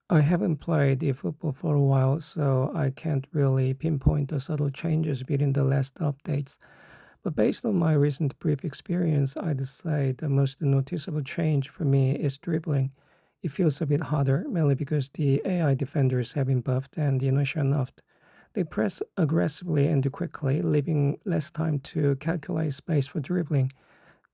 I haven't played eFootball for a while, so I can't really pinpoint the subtle changes between the last updates. But based on my recent brief experience, I'd say the most noticeable change for me is dribbling. It feels a bit harder, mainly because the AI defenders have been buffed and the inertia nerfed. They press aggressively and quickly, leaving less time to calculate space for dribbling.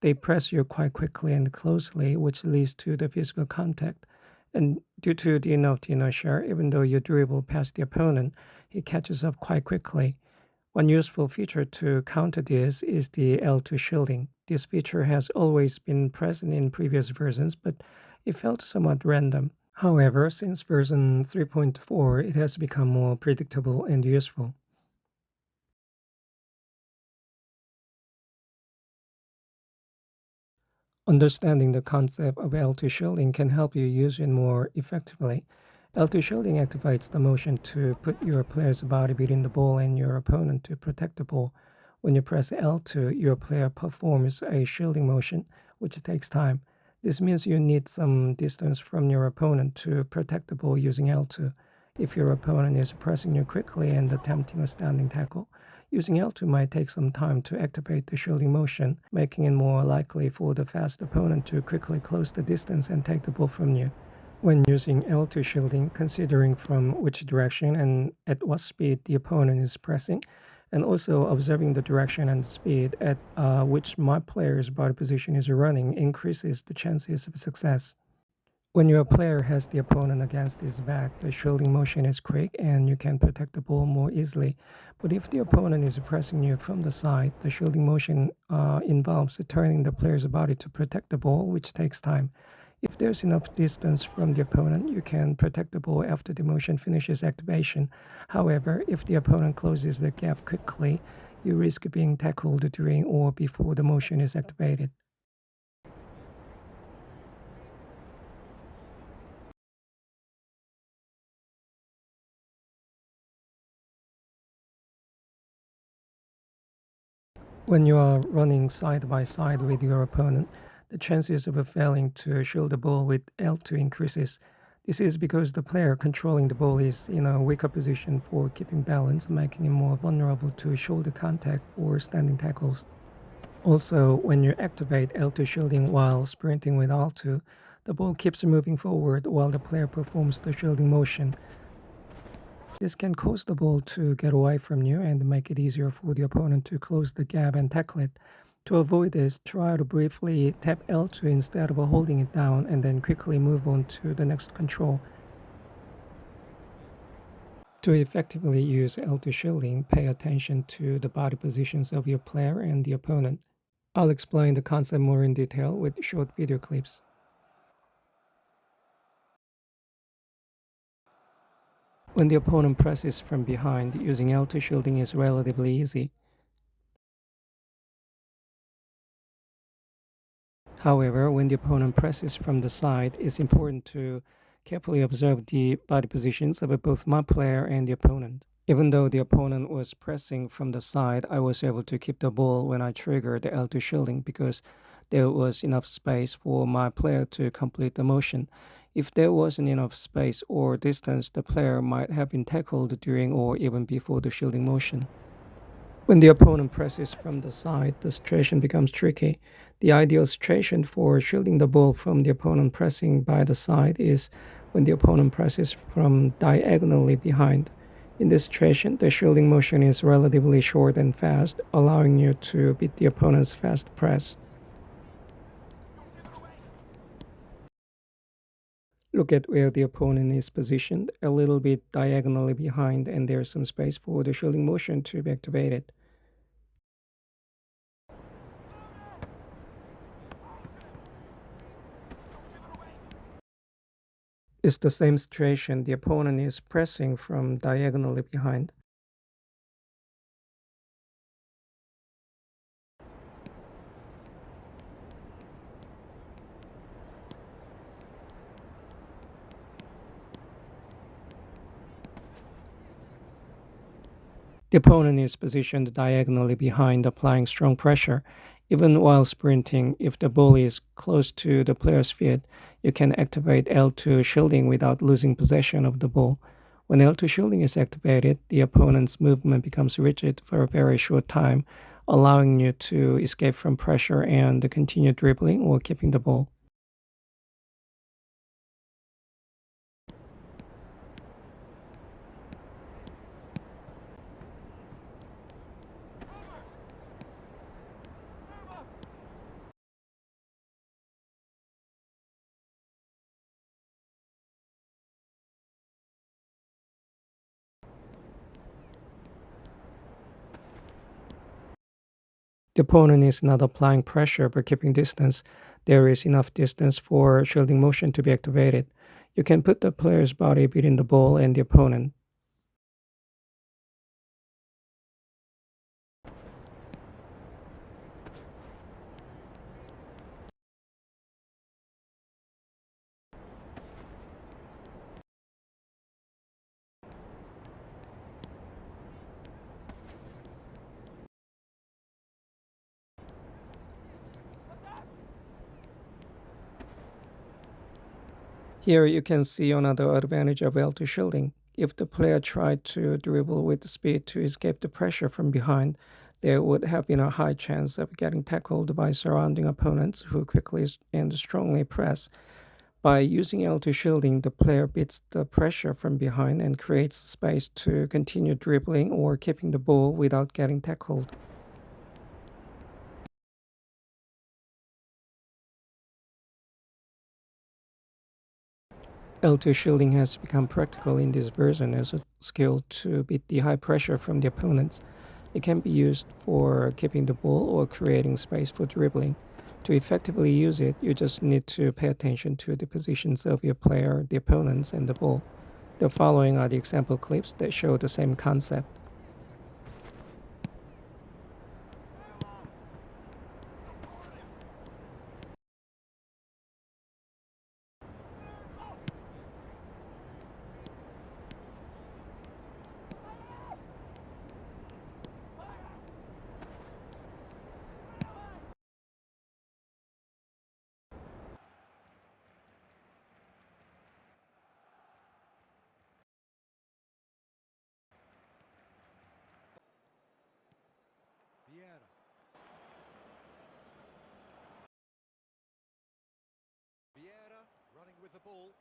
They press you quite quickly and closely, which leads to the physical contact. And due to the inertia, even though you dribble past the opponent, he catches up quite quickly. One useful feature to counter this is the L2 shielding. This feature has always been present in previous versions, but it felt somewhat random. However, since version 3.4, it has become more predictable and useful. Understanding the concept of L2 shielding can help you use it more effectively. L2 shielding activates the motion to put your player's body between the ball and your opponent to protect the ball. When you press L2, your player performs a shielding motion, which takes time. This means you need some distance from your opponent to protect the ball using L2. If your opponent is pressing you quickly and attempting a standing tackle, using L2 might take some time to activate the shielding motion, making it more likely for the fast opponent to quickly close the distance and take the ball from you. When using L2 shielding, considering from which direction and at what speed the opponent is pressing, and also observing the direction and speed at which my player's body position is running increases the chances of success. When your player has the opponent against his back, the shielding motion is quick and you can protect the ball more easily. But if the opponent is pressing you from the side, the shielding motion involves turning the player's body to protect the ball, which takes time. If there's enough distance from the opponent, you can protect the ball after the motion finishes activation. However, if the opponent closes the gap quickly, you risk being tackled during or before the motion is activated. When you are running side by side with your opponent, the chances of failing to shield the ball with L2 increases. This is because the player controlling the ball is in a weaker position for keeping balance, making him more vulnerable to shoulder contact or standing tackles. Also, when you activate L2 shielding while sprinting with L2, the ball keeps moving forward while the player performs the shielding motion. This can cause the ball to get away from you and make it easier for the opponent to close the gap and tackle it. To avoid this, try to briefly tap L2 instead of holding it down and then quickly move on to the next control. To effectively use L2 shielding, pay attention to the body positions of your player and the opponent. I'll explain the concept more in detail with short video clips. When the opponent presses from behind, using L2 shielding is relatively easy. However, when the opponent presses from the side, it's important to carefully observe the body positions of both my player and the opponent. Even though the opponent was pressing from the side, I was able to keep the ball when I triggered the L2 shielding because there was enough space for my player to complete the motion. If there wasn't enough space or distance, the player might have been tackled during or even before the shielding motion. When the opponent presses from the side, the situation becomes tricky. The ideal situation for shielding the ball from the opponent pressing by the side is when the opponent presses from diagonally behind. In this situation, the shielding motion is relatively short and fast, allowing you to beat the opponent's fast press. Look at where the opponent is positioned, a little bit diagonally behind, and there's some space for the shielding motion to be activated. It's the same situation. The opponent is pressing from diagonally behind. The opponent is positioned diagonally behind, applying strong pressure. Even while sprinting, if the ball is close to the player's feet, you can activate L2 shielding without losing possession of the ball. When L2 shielding is activated, the opponent's movement becomes rigid for a very short time, allowing you to escape from pressure and continue dribbling or keeping the ball. The opponent is not applying pressure but keeping distance. There is enough distance for shielding motion to be activated. You can put the player's body between the ball and the opponent. Here you can see another advantage of L2 shielding. If the player tried to dribble with speed to escape the pressure from behind, there would have been a high chance of getting tackled by surrounding opponents who quickly and strongly press. By using L2 shielding, the player beats the pressure from behind and creates space to continue dribbling or keeping the ball without getting tackled. L2 shielding has become practical in this version as a skill to beat the high pressure from the opponents. It can be used for keeping the ball or creating space for dribbling. To effectively use it, you just need to pay attention to the positions of your player, the opponents, and the ball. The following are the example clips that show the same concept. Vieira running with the ball.